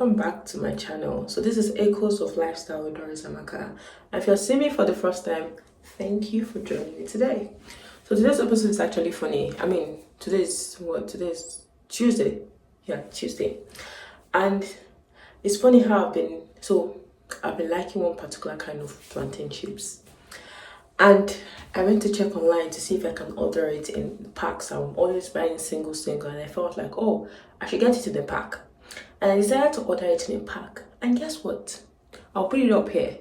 welcome back to my channel. So this is Echoes of Lifestyle with Doris Amaka. If you're seeing me for the first time, thank you for joining me today. So today's episode is actually funny. I mean, today's Tuesday. Yeah, Tuesday. And it's funny how I've been liking one particular kind of plantain chips. And I went to check online to see if I can order it in packs. I'm always buying single, and I felt like, oh, I should get it in a pack. And I decided to order it in a pack. And guess what? I'll put it up here.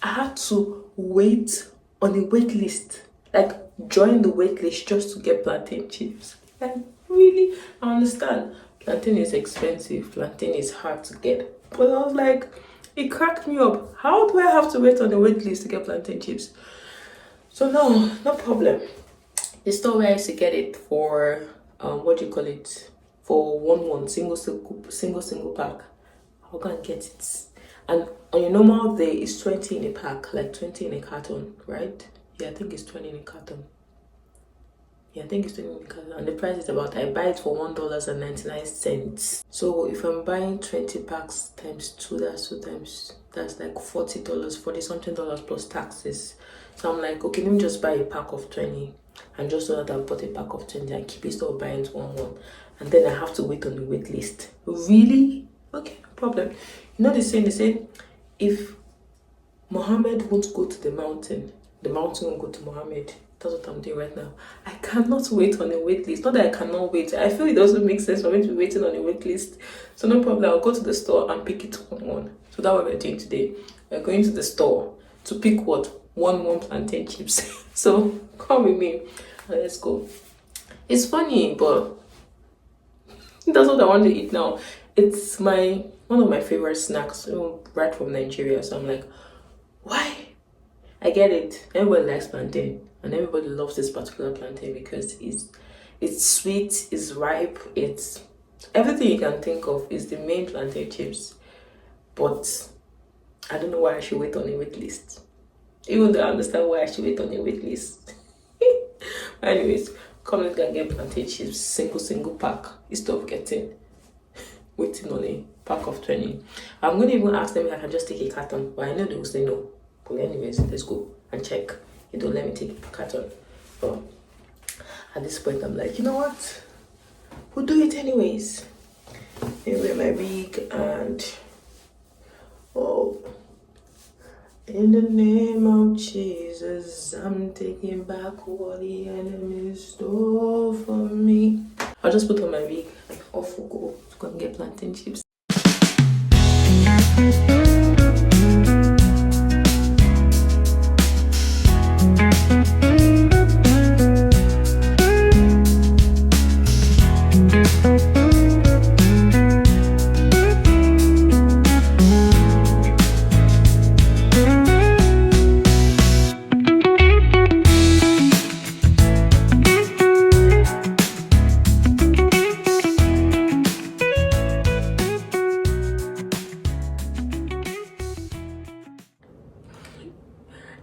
I had to wait on a wait list. Like, join the wait list just to get plantain chips. And really, I understand. Plantain is expensive. Plantain is hard to get. But I was like, it cracked me up. How do I have to wait on a wait list to get plantain chips? So no problem. The store where I used to get it for for one single pack, I'll go and get it. And on your normal day, it's 20 in a pack, like 20 in a carton, right? Yeah, I think it's 20 in a carton. Yeah, I think it's 20 in a carton. And the price is I buy it for $1.99. So if I'm buying 20 packs times 2, that's like $40, 40 something dollars plus taxes. So I'm like, okay, let me just buy a pack of 20 and just so that I've bought a pack of 20 and keep it, still buying one. And then I have to wait on the wait list. Really? Okay, no problem. You know the saying, if Muhammad won't go to the mountain won't go to Muhammad. That's what I'm doing right now. I cannot wait on a wait list. Not that I cannot wait. I feel it doesn't make sense for me to be waiting on a wait list. So no problem. I'll go to the store and pick it one. So that's what we're doing today. We're going to the store to pick what? One plantain chips. So come with me and let's go. It's funny, but that's what I want to eat now. It's one of my favorite snacks, right from Nigeria. So I'm like, why? I get it. Everybody likes plantain, and everybody loves this particular plantain because it's sweet, it's ripe, it's everything you can think of is the main plantain chips. But I don't know why I should wait on a wait list. Even though I understand why I should wait on a wait list. Anyways, come let's go and get plantain chips, single pack, instead of waiting on a pack of 20. I'm going to even ask them if I can just take a carton, but I know they will say no. But anyways, let's go and check. You don't let me take a carton. But at this point, I'm like, you know what? We'll do it anyways. Anyway, my wig and in the name of Jesus, I'm taking back what the enemy stole from me. I'll just put on my wig and off we go to go and get plantain chips.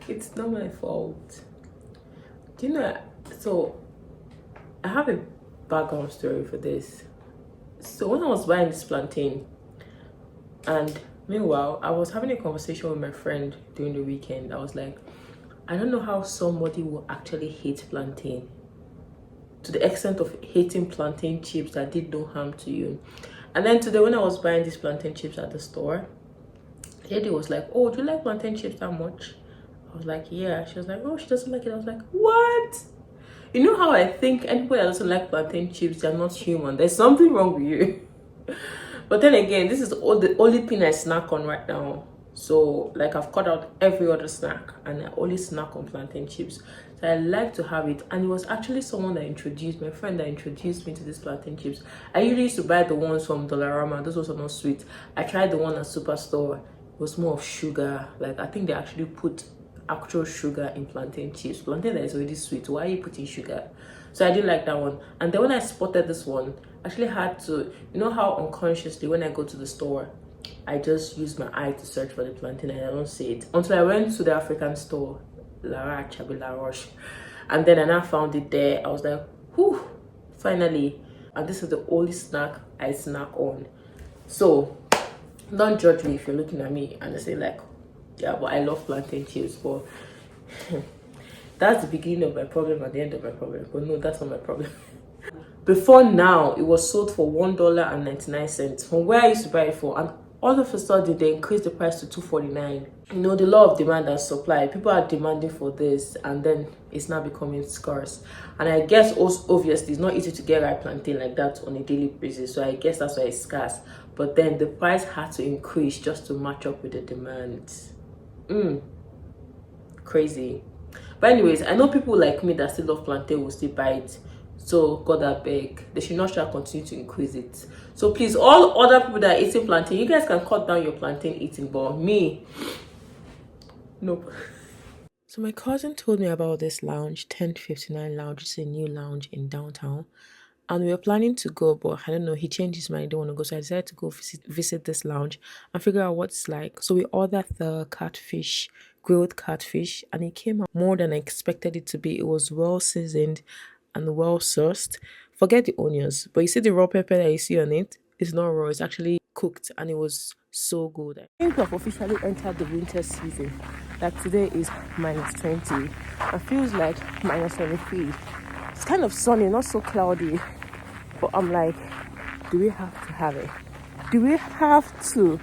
It's not my fault. Do you know? So I have a background story for this. So when I was buying this plantain, and meanwhile I was having a conversation with my friend during the weekend. I was like, I don't know how somebody will actually hate plantain to the extent of hating plantain chips that did no harm to you. And then today when I was buying these plantain chips at the store, the lady was like, oh, do you like plantain chips that much? I was like, yeah. She was like, oh, she doesn't like it. I was like, what? You know how I think anybody that doesn't like plantain chips, they're not human. There's something wrong with you. But then again, this is the only thing I snack on right now. So like I've cut out every other snack and I only snack on plantain chips. So I like to have it. And it was actually someone that my friend that introduced me to these plantain chips. I usually used to buy the ones from Dollarama. Those ones are not sweet. I tried the one at Superstore. It was more of sugar. Like I think they actually put actual sugar in plantain chips. Plantain that is already sweet, why are you putting sugar? So I didn't like that one. And then when I spotted this one, I actually had to, you know how unconsciously when I go to the store, I just use my eye to search for the plantain and I don't see it until I went to the African store, La Roche, and then I now found it there. I was like, whew, finally. And this is the only snack I snack on. So Don't judge me if you're looking at me and say like, yeah, but I love plantain chips. But that's the beginning of my problem and the end of my problem. But no, that's not my problem. Before now, it was sold for $1.99 from where I used to buy it for, and all of a sudden they increased the price to $2.49. You know, the law of demand and supply. People are demanding for this, and then it's now becoming scarce. And I guess also obviously it's not easy to get ripe plantain like that on a daily basis. So I guess that's why it's scarce. But then the price had to increase just to match up with the demand. Crazy. But anyways, I know people like me that still love plantain will still buy it. So God I beg, they should not shall continue to increase it. So please, all other people that are eating plantain, you guys can cut down your plantain eating, but me, nope. So my cousin told me about this lounge, 1059 Lounge. It's a new lounge in downtown. And we were planning to go, but I don't know, he changed his mind, he didn't want to go. So I decided to go visit this lounge and figure out what it's like. So we ordered the catfish, grilled catfish, and it came out more than I expected it to be. It was well seasoned and well sauced. Forget the onions, but you see the raw pepper that you see on it? It's not raw, it's actually cooked, and it was so good. I think we've officially entered the winter season. Like today is -20. It feels like -23. It's kind of sunny, not so cloudy. But I'm like, do we have to have it? Do we have to?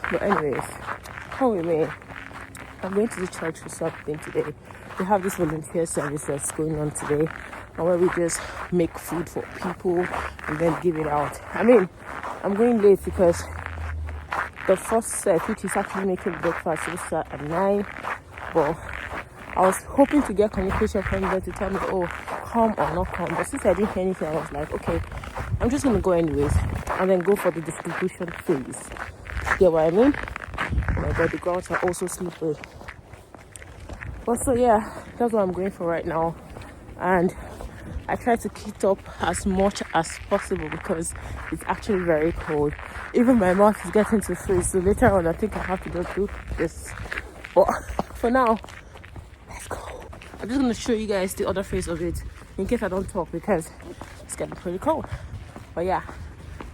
But anyways, come with me. I'm going to the church for something today. They have this volunteer service that's going on today, and where we just make food for people and then give it out. I mean, I'm going late because the first set, which is actually making breakfast, will start at 9. But I was hoping to get communication from them to tell me, oh, come or not come. But since I didn't hear anything, I was like, okay, I'm just going to go anyways and then go for the distribution phase. Get what I mean? Oh my God, the grounds are also slippery. But so yeah, that's what I'm going for right now. And I try to keep up as much as possible because it's actually very cold. Even my mouth is getting to freeze. So later on, I think I have to just do this. But for now, let's go. I'm just going to show you guys the other face of it in case I don't talk because it's getting pretty cold. But yeah,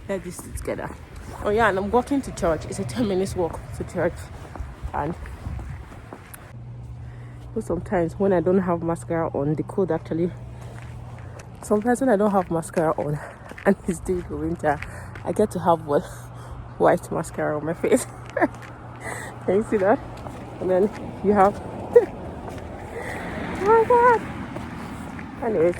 let's do this together. Oh yeah, and I'm walking to church. It's a 10 minutes walk to church. And sometimes when I don't have mascara on, the cold actually... Sometimes when I don't have mascara on and it's due to winter, I get to have white mascara on my face. Can you see that? And then you have... Oh my God! Anyways.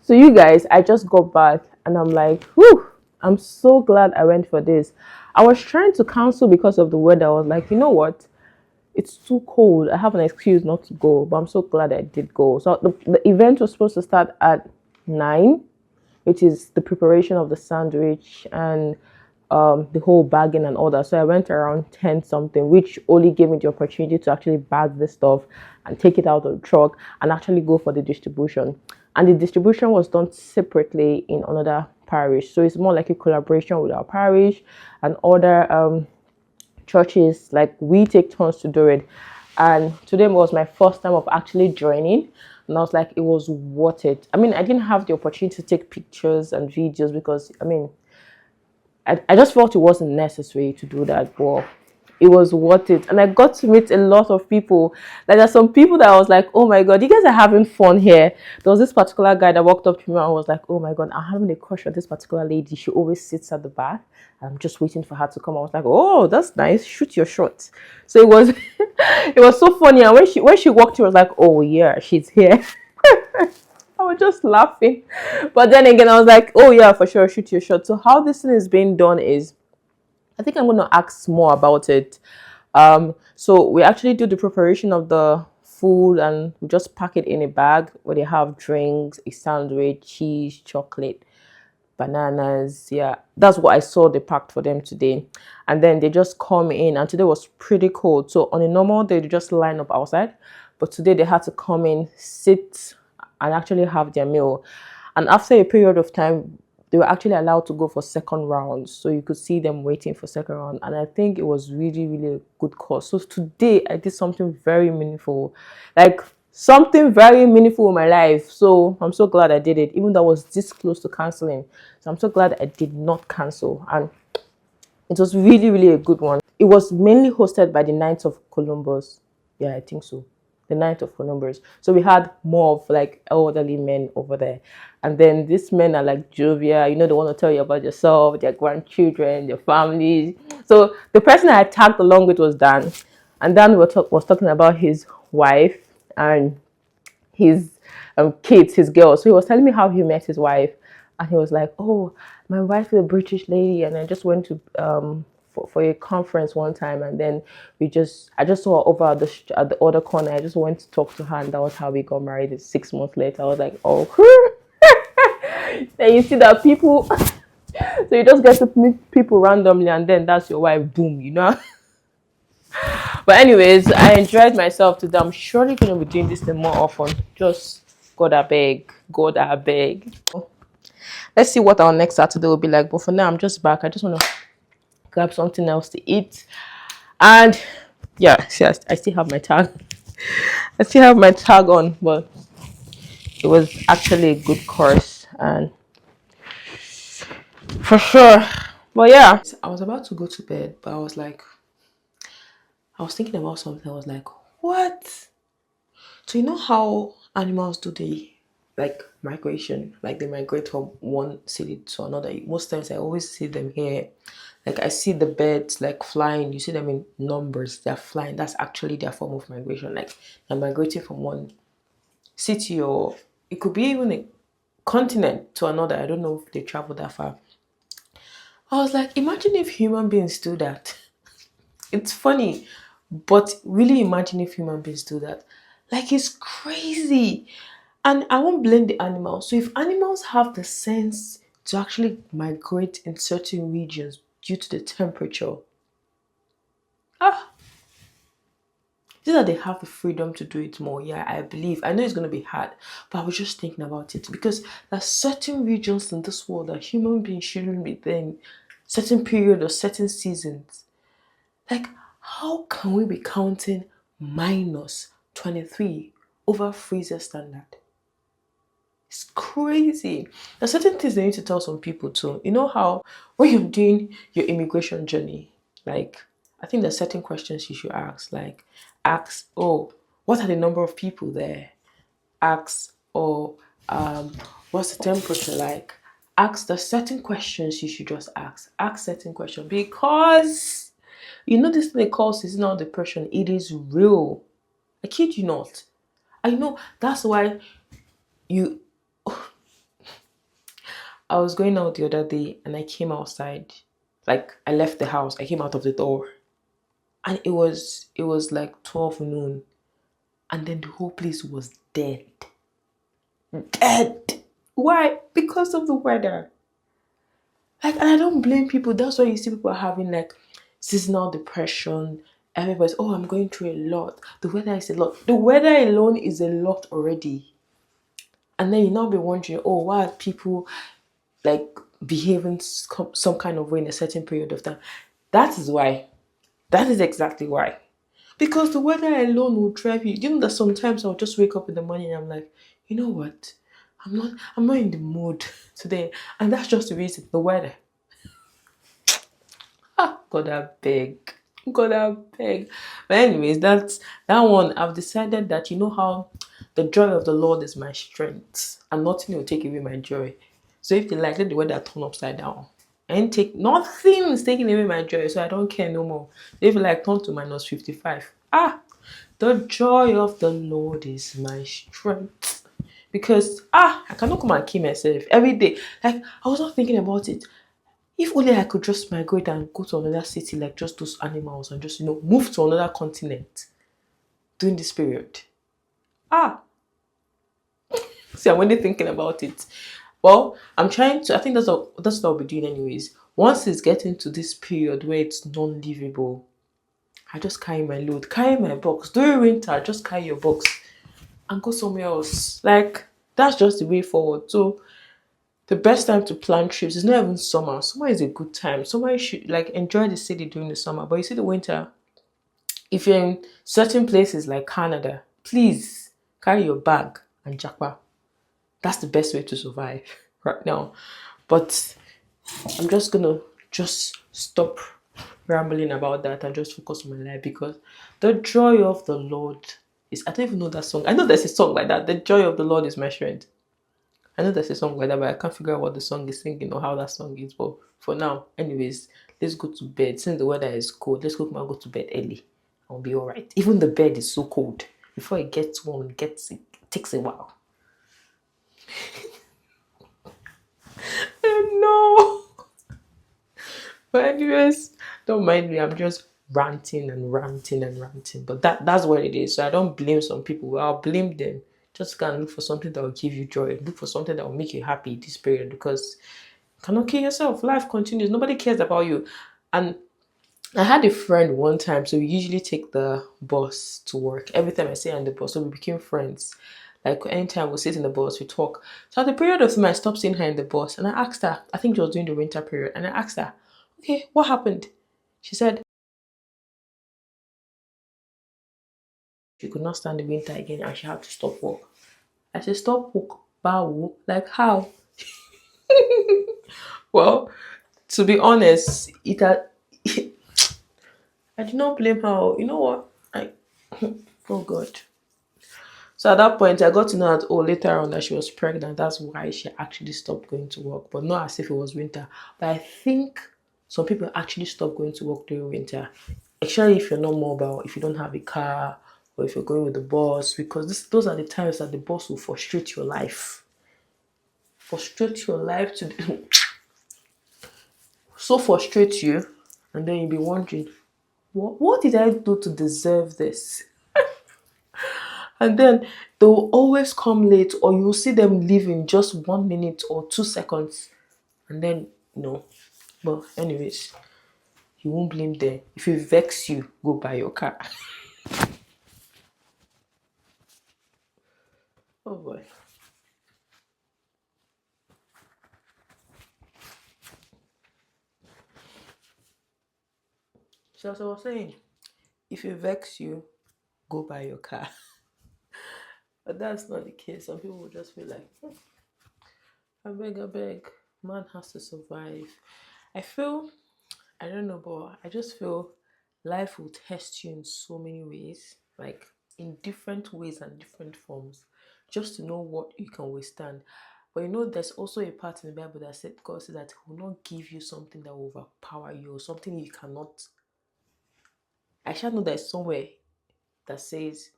So you guys, I just got back and I'm like, whew, I'm so glad I went for this. I was trying to cancel because of the weather. I was like, you know what? It's too cold. I have an excuse not to go, but I'm so glad I did go. So the event was supposed to start at 9, which is the preparation of the sandwich and the whole bagging and all that. So I went around 10 something, which only gave me the opportunity to actually bag the stuff and take it out of the truck and actually go for the distribution. And the distribution was done separately in another parish. So it's more like a collaboration with our parish and other churches. Like we take turns to do it. And today was my first time of actually joining. And I was like, it was worth it. I mean, I didn't have the opportunity to take pictures and videos because, I mean, I just felt it wasn't necessary to do that, but it was worth it. And I got to meet a lot of people. Like there's some people that I was like, oh my God, you guys are having fun here. There was this particular guy that walked up to me and was like, oh my God, I'm having a crush on this particular lady. She always sits at the back. I'm just waiting for her to come. I was like, oh, that's nice. Shoot your shot. So it was it was so funny. And when she walked, she was like, oh yeah, she's here. I was just laughing. But then again, I was like, oh yeah, for sure, shoot your shot. So how this thing is being done is, I think I'm going to ask more about it. So we actually do the preparation of the food and we just pack it in a bag where they have drinks, a sandwich, cheese, chocolate, bananas. Yeah, that's what I saw they packed for them today. And then they just come in, and today was pretty cold. So on a normal day, they just line up outside. But today they had to come in, sit, and actually have their meal. And after a period of time, they were actually allowed to go for second rounds. So you could see them waiting for second round. And I think it was really, really a good cause. So today I did something very meaningful. Like something very meaningful in my life. So I'm so glad I did it, even though I was this close to canceling. So I'm so glad I did not cancel. And It was really, really a good one. It was mainly hosted by the Knights of Columbus. Yeah, I think so. The Knights of Columbus. So we had more of like elderly men over there. And then these men are like jovial, you know, they want to tell you about yourself, their grandchildren, their families. So the person I tagged along with was Dan. And Dan was talking about his wife and his kids, his girls. So he was telling me how he met his wife, and he was like, "Oh, my wife is a British lady, and I just went to for a conference one time, and then I just saw her over at at the other corner. I just went to talk to her, and that was how we got married. 6 months later, I was like, oh." Then you see that people, so you just get to meet people randomly, and then that's your wife. Boom, you know. But anyways, I enjoyed myself today. I'm surely gonna be doing this thing more often. Just God I beg, God I beg. Let's see what our next Saturday will be like. But for now, I'm just back. I just want to grab something else to eat. And yeah, see, I still have my tag. I still have my tag on, but it was actually a good course and for sure. But yeah, I was about to go to bed, but I was thinking about something. I was like, what? So you know how animals do the like migration, like they migrate from one city to another. Most times I always see them here. Like I see the birds like flying. You see them in numbers. They're flying. That's actually their form of migration. Like they're migrating from one city, or it could be even a continent to another. I don't know if they travel that far. I was like, imagine if human beings do that. It's funny, but really imagine if human beings do that. Like it's crazy. And I won't blame the animals. So if animals have the sense to actually migrate in certain regions due to the temperature, ah, is it that they have the freedom to do it more? Yeah, I believe. I know it's gonna be hard, but I was just thinking about it because there's certain regions in this world that human beings shouldn't be there in certain period or certain seasons. Like, how can we be counting minus 23 over freezer standard? It's crazy. There's certain things they need to tell some people too. You know how when you're doing your immigration journey, like I think there's certain questions you should ask. Like ask, oh, what are the number of people there? Ask, oh, what's the temperature like? Ask the certain questions you should just ask. Ask certain questions because you know this thing they call seasonal depression. It is real. I kid you not. I know that's why you I was going out the other day and I came outside. Like I left the house. I came out of the door. And it was like 12 noon. And then the whole place was dead. Dead. Why? Because of the weather. Like, and I don't blame people. That's why you see people having like seasonal depression. Everybody's, oh, I'm going through a lot. The weather is a lot. The weather alone is a lot already. And then you now be wondering, oh, why are people like behaving some kind of way in a certain period of time? That is why. That is exactly why. Because the weather alone will drive you. You know that sometimes I'll just wake up in the morning and I'm like, you know what? I'm not in the mood today. And that's just the reason, the weather. Ah, God I beg. God I beg. But anyways, that one. I've decided that you know how the joy of the Lord is my strength, and nothing will take away my joy. So if they like, let the weather turn upside down. And take nothing is taking away my joy, so I don't care no more. If you like turn to minus 55. Ah, the joy of the Lord is my strength. Because I cannot come and kill myself every day. Like I was not thinking about it. If only I could just migrate and go to another city like just those animals and just, move to another continent during this period. Ah, see, I'm only thinking about it. Well, I'm trying to, I think that's what I'll be doing anyways. Once it's getting to this period where it's non-livable, I just carry my load, carry my box. During winter, just carry your box and go somewhere else. Like, that's just the way forward. So, the best time to plan trips is not even summer. Summer is a good time. Summer you should like enjoy the city during the summer. But you see the winter, if you're in certain places like Canada, please carry your bag and japa. That's the best way to survive right now. But I'm just gonna just stop rambling about that and just focus on my life, because the joy of the Lord is, I don't even know that song. I know there's a song like that. The joy of the Lord is my strength. I know there's a song like that, but I can't figure out what the song is singing or how that song is. But for now, anyways, let's go to bed. Since the weather is cold, let's go to bed early. I'll be alright. Even the bed is so cold. Before it gets warm, it takes a while. No. But anyways, don't mind me. I'm just ranting and ranting and ranting. But that's what it is. So I don't blame some people. Well, I'll blame them. Just go and look for something that will give you joy. Look for something that will make you happy this period, because you cannot kill yourself. Life continues. Nobody cares about you. And I had a friend one time, so we usually take the bus to work. Every time I say on the bus, so we became friends. Like anytime we sit in the bus, we talk. So at the period of time, I stopped seeing her in the bus, and I asked her. I think it was during the winter period, and I asked her, "Okay, what happened?" She said she could not stand the winter again, and she had to stop work. I said, "Stop work, bow? Like how?" Well, to be honest, it had. I did not blame her. You know what? Oh God. So at that point, I got to know that, oh, later on that she was pregnant. That's why she actually stopped going to work, but not as if it was winter. But I think some people actually stop going to work during winter, especially if you're not mobile, if you don't have a car, or if you're going with the bus, because those are the times that the bus will frustrate your life. Frustrate your life to so frustrate you, and then you'll be wondering, what did I do to deserve this? And then they will always come late, or you'll see them leave in just 1 minute or 2 seconds. And then, no. But, anyways, you won't blame them. If it vex you, go buy your car. Oh boy. So, as I was saying, if it vex you, go buy your car. But that's not the case. Some people will just feel like, I beg. Man has to survive. I feel, I don't know, but I just feel life will test you in so many ways, like in different ways and different forms, just to know what you can withstand. But there's also a part in the Bible that said God said that He will not give you something that will overpower you, or something you cannot. I shall know there's somewhere that says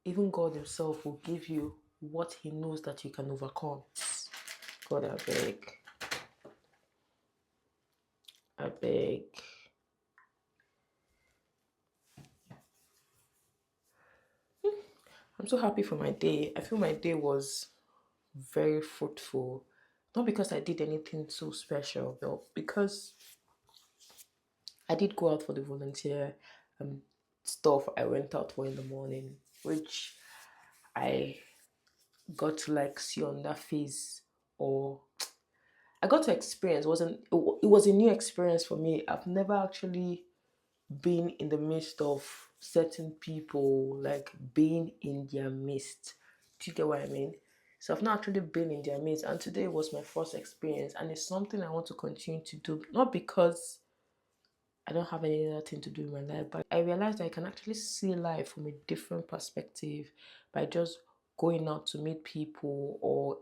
even God Himself will give you what He knows that you can overcome. God, I beg. I'm so happy for my day. I feel my day was very fruitful. Not because I did anything so special, but because I did go out for the volunteer stuff I went out for in the morning, which I got to like see on that face, or I got to experience. It was a new experience for me. I've never actually been in the midst of certain people, like being in their midst. Do you get what I mean? So I've not actually been in their midst, and today was my first experience, and it's something I want to continue to do. Not because I don't have any other thing to do in my life, but I realized I can actually see life from a different perspective by just going out to meet people or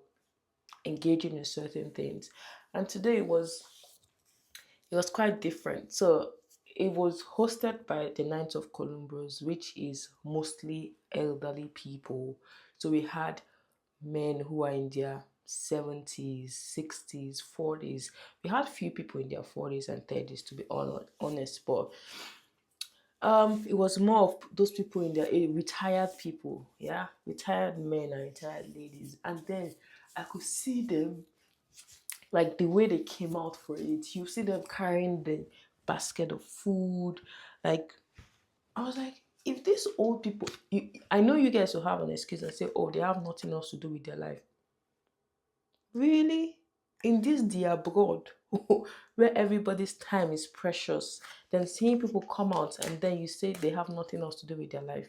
engaging in certain things. And today it was quite different. So it was hosted by the Knights of Columbus, which is mostly elderly people. So we had men who are in their 70s, 60s, 40s. We had few people in their 40s and 30s, to be honest, but it was more of those people in their retired people, yeah, retired men and retired ladies. And then I could see them, like the way they came out for it. You see them carrying the basket of food. Like, I was like, if these old people, I know you guys will have an excuse and say, oh, they have nothing else to do with their life. Really? In this dear abroad, where everybody's time is precious, then seeing people come out and then you say they have nothing else to do with their life.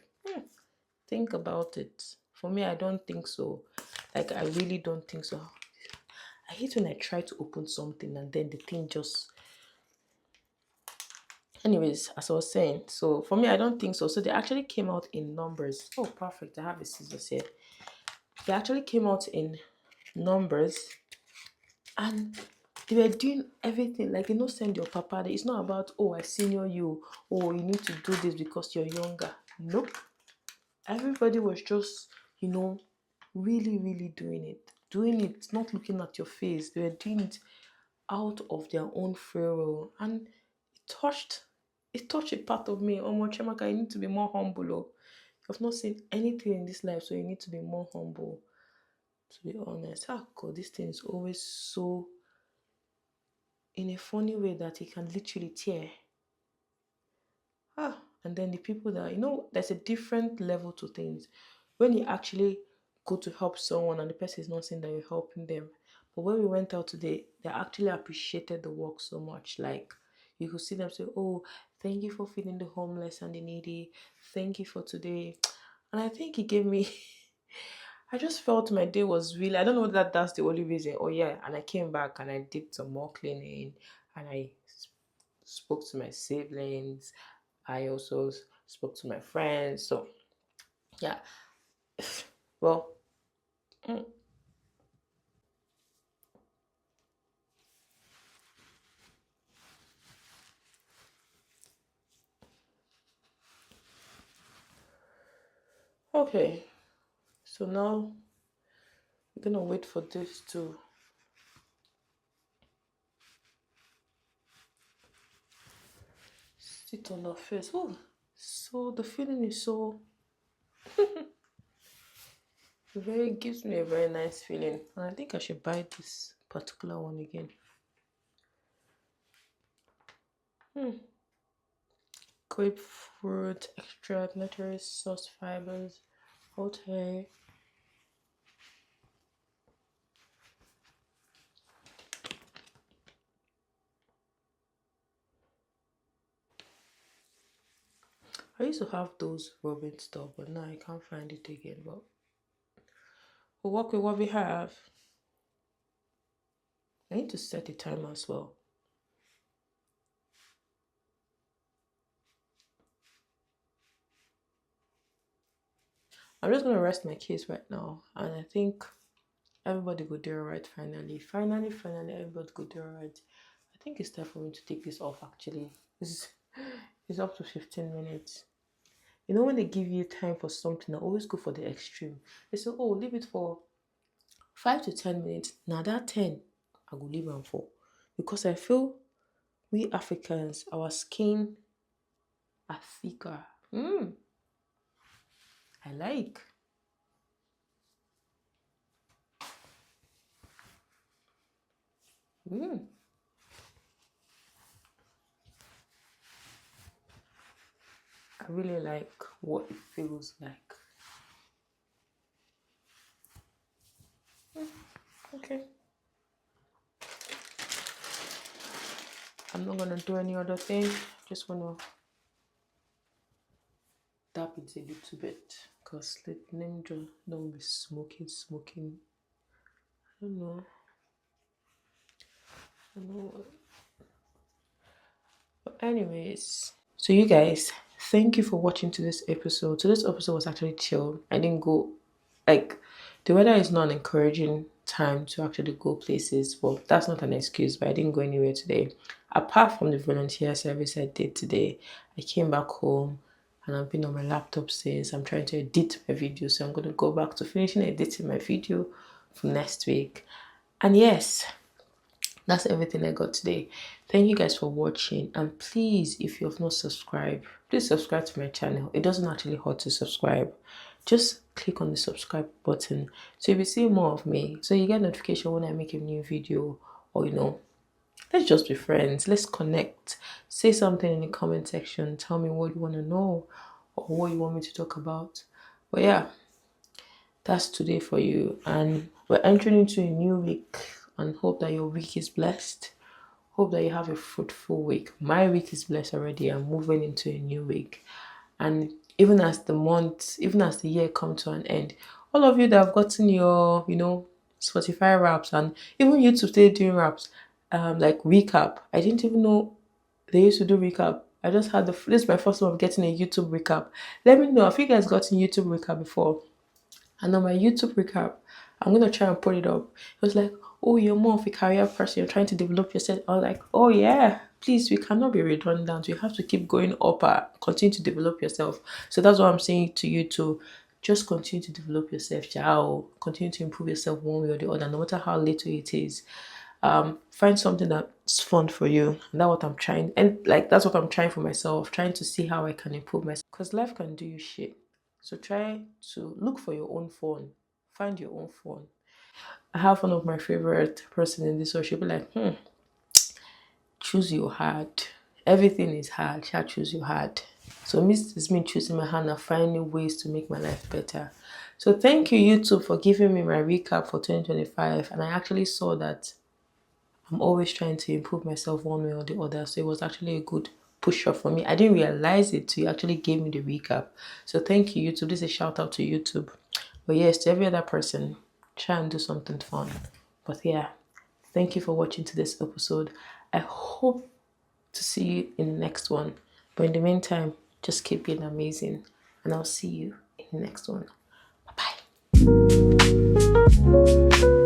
Think about it. For me, I don't think so. Like, I really don't think so. I hate when I try to open something and then the thing just Anyways, as I was saying, so for me, I don't think so. So they actually came out in numbers. Oh, perfect. I have a scissors here. They actually came out in numbers, and they were doing everything. Like, send your papa. It's not about, oh, I senior you. Oh, you need to do this because you're younger. Nope. Everybody was just, really, really doing it. Doing it, not looking at your face. They were doing it out of their own free will. And touched it touched a part of me. Oh, Chemaka, you need to be more humble. Oh. You've not seen anything in this life, so you need to be more humble. To be honest, God, this thing is always so in a funny way that it can literally tear. And then the people that there's a different level to things. When you actually go to help someone and the person is not saying that you're helping them. But when we went out today, they actually appreciated the work so much. Like you could see them say, oh, thank you for feeding the homeless and the needy. Thank you for today. And I think it gave me I just felt my day was really, I don't know that that's the only reason. Oh yeah, and I came back and I did some more cleaning and I spoke to my siblings. I also spoke to my friends. So yeah, well, mm, okay. So now we're gonna wait for this to sit on our face. Oh, so the feeling is so very gives me a very nice feeling, and I think I should buy this particular one again. Grapefruit extract, lettuce, sauce fibers. Okay. I used to have those rubbing stuff, but now I can't find it again. But we'll work with what we have. I need to set the time as well. I'm just gonna rest my case right now, and I think everybody go do alright finally. Finally, everybody go do alright. I think it's time for me to take this off actually. This is up to 15 minutes. When they give you time for something, I always go for the extreme. They say, oh, leave it for 5 to 10 minutes. Now that 10, I go leave them for. Because I feel we Africans, our skin are thicker. I like. I really like what it feels like. Okay. I'm not gonna do any other thing. Just wanna dab it a little bit because let them don't be smoking. I don't know. I know. But anyways, so you guys, thank you for watching to this episode. So this episode was actually chill. I didn't go like the weather is not an encouraging time to actually go places. Well, that's not an excuse, but I didn't go anywhere today. Apart from the volunteer service I did today, I came back home and I've been on my laptop since. I'm trying to edit my video, so I'm gonna go back to finishing editing my video for next week. And yes, that's everything I got today. Thank you guys for watching, and please, if you have not subscribed, please subscribe to my channel. It doesn't actually hurt to subscribe. Just click on the subscribe button so you'll be seeing more of me, so you get notification when I make a new video. Or let's just be friends, let's connect. Say something in the comment section, tell me what you want to know or what you want me to talk about. But yeah, that's today for you, and we're entering into a new week, and hope that your week is blessed. Hope that you have a fruitful week. My week is blessed already. I'm moving into a new week, and even as the year come to an end, all of you that have gotten your Spotify raps, and even YouTube still doing raps, like recap. I didn't even know they used to do recap. I just had this is my first one of getting a YouTube recap. Let me know if you guys gotten YouTube recap before. And on my YouTube recap, I'm gonna try and put it up. It was like, oh, you're more of a career person, you're trying to develop yourself. I was like, oh yeah, please, we cannot be redundant. You have to keep going up and continue to develop yourself. So that's what I'm saying to you too. Just continue to develop yourself, child. Continue to improve yourself one way or the other, no matter how little it is. Find something that's fun for you. And that's what I'm trying, and like that's what I'm trying for myself, trying to see how I can improve myself. Because life can do you shit. So try to look for your own fun. Find your own fun. I have one of my favorite person in this world. She'll be like, choose your hard. Everything is hard. Shall choose your hard. So this is me choosing my hand and finding ways to make my life better. So thank you, YouTube, for giving me my recap for 2025. And I actually saw that I'm always trying to improve myself one way or the other. So it was actually a good push up for me. I didn't realize it till you actually gave me the recap. So thank you, YouTube. This is a shout out to YouTube. But yes, to every other person, try and do something fun. But yeah, thank you for watching to this episode. I hope to see you in the next one. But in the meantime, just keep being amazing. And I'll see you in the next one. Bye bye.